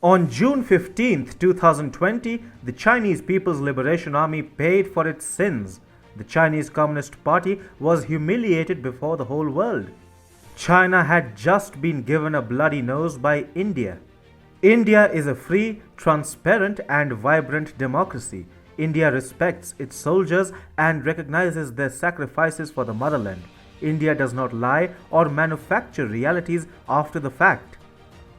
On June 15, 2020, the Chinese People's Liberation Army paid for its sins. The Chinese Communist Party was humiliated before the whole world. China had just been given a bloody nose by India. India is a free, transparent and vibrant democracy. India respects its soldiers and recognizes their sacrifices for the motherland. India does not lie or manufacture realities after the fact.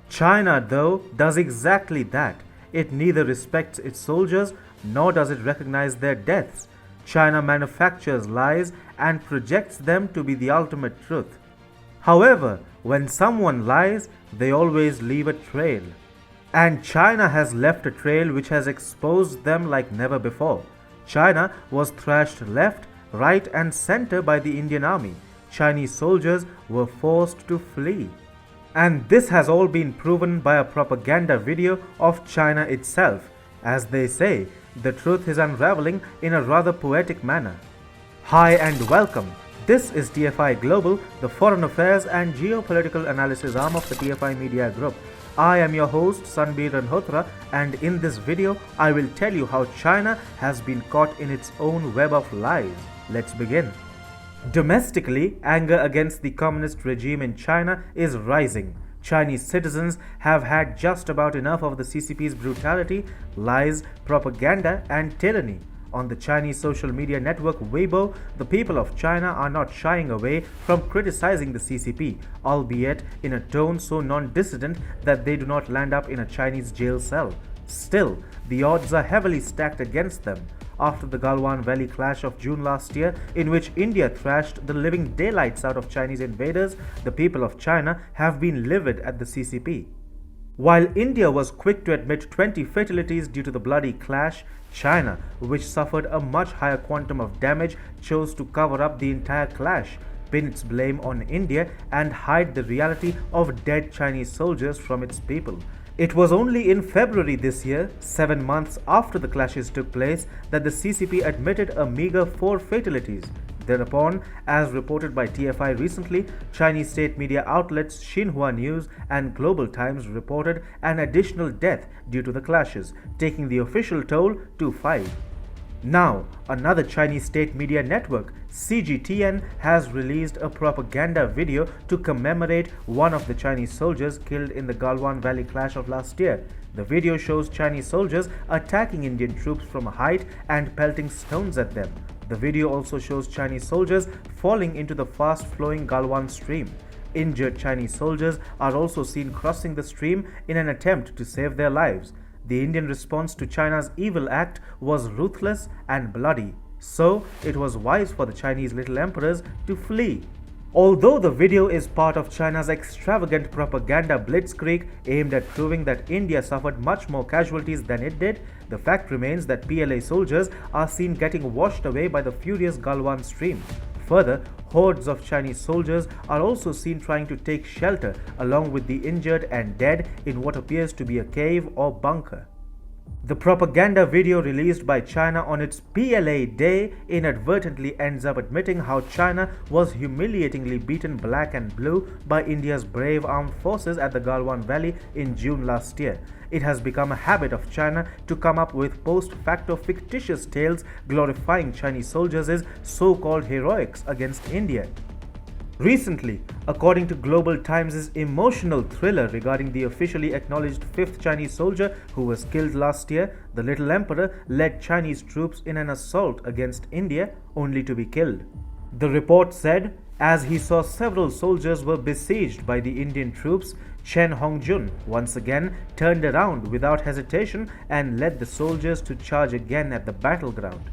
China, though, does exactly that. It neither respects its soldiers nor does it recognize their deaths. China manufactures lies and projects them to be the ultimate truth. However, when someone lies, they always leave a trail. And China has left a trail which has exposed them like never before. China was thrashed left, right and center by the Indian army. Chinese soldiers were forced to flee. And this has all been proven by a propaganda video of China itself. As they say, the truth is unraveling in a rather poetic manner. Hi and welcome. This is TFI Global, the foreign affairs and geopolitical analysis arm of the TFI Media Group. I am your host Sanbir Ranhotra, and in this video I will tell you how China has been caught in its own web of lies. Let's begin. Domestically, anger against the communist regime in China is rising. Chinese citizens have had just about enough of the CCP's brutality, lies, propaganda and tyranny. On the Chinese social media network Weibo, the people of China are not shying away from criticizing the CCP, albeit in a tone so non-dissident that they do not land up in a Chinese jail cell. Still, the odds are heavily stacked against them. After the Galwan Valley clash of June last year, in which India thrashed the living daylights out of Chinese invaders, the people of China have been livid at the CCP. While India was quick to admit 20 fatalities due to the bloody clash, China, which suffered a much higher quantum of damage, chose to cover up the entire clash, pin its blame on India, and hide the reality of dead Chinese soldiers from its people. It was only in February this year, 7 months after the clashes took place, that the CCP admitted a meager 4 fatalities. Thereupon, as reported by TFI recently, Chinese state media outlets Xinhua News and Global Times reported an additional death due to the clashes, taking the official toll to 5. Now, another Chinese state media network, CGTN, has released a propaganda video to commemorate one of the Chinese soldiers killed in the Galwan Valley clash of last year. The video shows Chinese soldiers attacking Indian troops from a height and pelting stones at them. The video also shows Chinese soldiers falling into the fast-flowing Galwan stream. Injured Chinese soldiers are also seen crossing the stream in an attempt to save their lives. The Indian response to China's evil act was ruthless and bloody, so it was wise for the Chinese little emperors to flee. Although the video is part of China's extravagant propaganda blitzkrieg aimed at proving that India suffered much more casualties than it did, the fact remains that PLA soldiers are seen getting washed away by the furious Galwan stream. Further, hordes of Chinese soldiers are also seen trying to take shelter along with the injured and dead in what appears to be a cave or bunker. The propaganda video released by China on its PLA Day inadvertently ends up admitting how China was humiliatingly beaten black and blue by India's brave armed forces at the Galwan Valley in June last year. It has become a habit of China to come up with post-facto fictitious tales glorifying Chinese soldiers' so-called heroics against India. Recently, according to Global Times' emotional thriller regarding the officially acknowledged 5th Chinese soldier who was killed last year, the Little Emperor led Chinese troops in an assault against India only to be killed. The report said, as he saw several soldiers were besieged by the Indian troops, Chen Hongjun once again turned around without hesitation and led the soldiers to charge again at the battleground.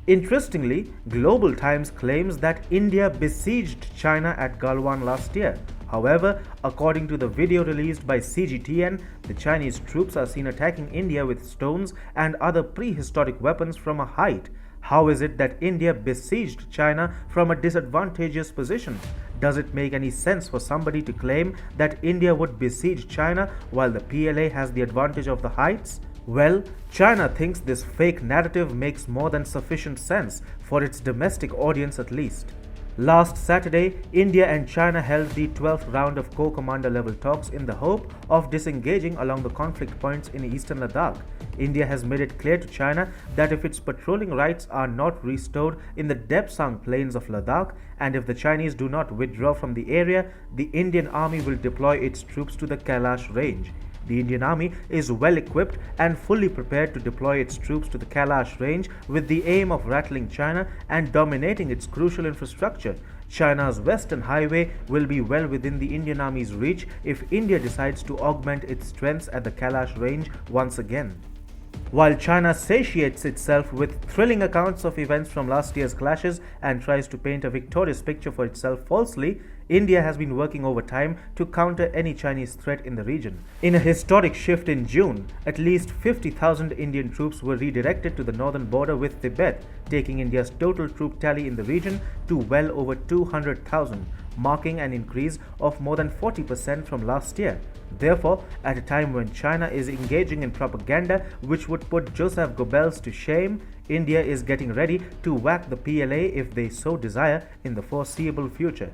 Interestingly, Global Times claims that India besieged China at Galwan last year. However, according to the video released by CGTN, the Chinese troops are seen attacking India with stones and other prehistoric weapons from a height. How is it that India besieged China from a disadvantageous position? Does it make any sense for somebody to claim that India would besiege China while the PLA has the advantage of the heights? Well, China thinks this fake narrative makes more than sufficient sense for its domestic audience at least. Last Saturday, India and China held the 12th round of co-commander level talks in the hope of disengaging along the conflict points in eastern Ladakh. India has made it clear to China that if its patrolling rights are not restored in the Depsang plains of Ladakh, and if the Chinese do not withdraw from the area, the Indian army will deploy its troops to the Kailash range. The Indian Army is well equipped and fully prepared to deploy its troops to the Kailash range with the aim of rattling China and dominating its crucial infrastructure. China's Western Highway will be well within the Indian Army's reach if India decides to augment its strengths at the Kailash range once again. While China satiates itself with thrilling accounts of events from last year's clashes and tries to paint a victorious picture for itself falsely, India has been working overtime to counter any Chinese threat in the region. In a historic shift in June, at least 50,000 Indian troops were redirected to the northern border with Tibet, taking India's total troop tally in the region to well over 200,000, marking an increase of more than 40% from last year. Therefore, at a time when China is engaging in propaganda which would put Joseph Goebbels to shame, India is getting ready to whack the PLA if they so desire in the foreseeable future.